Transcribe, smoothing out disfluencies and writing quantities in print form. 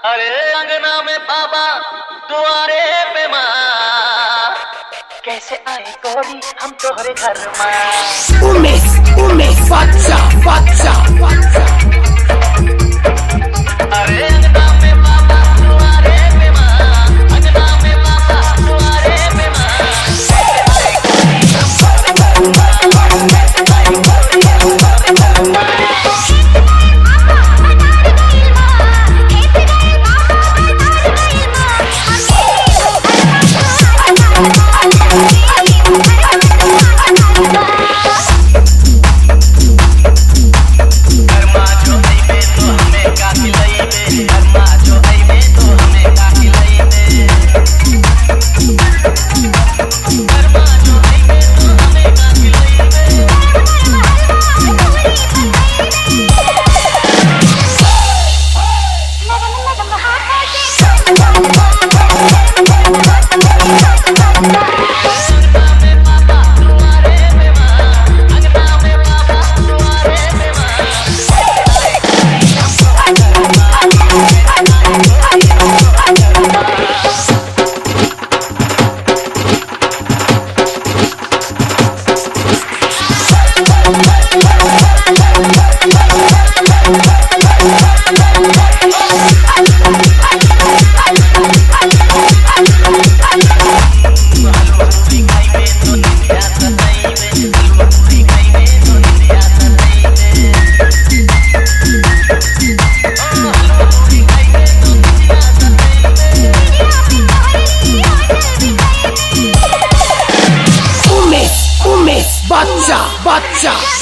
अरे अंगना में बाबा दुआरे पे माँ, कैसे आए गोरी हम तोहरे घर माँ। उमेश बादशाह अरे अंगना में बाबा दुआरे पे माँ, अंगना में बाबा दुआरे पे माँ, कैसे आए गोरी हम तोहरे घर माँ, कैसे आए गोरी हम तोहरे घर माँ। उमेश बादशाह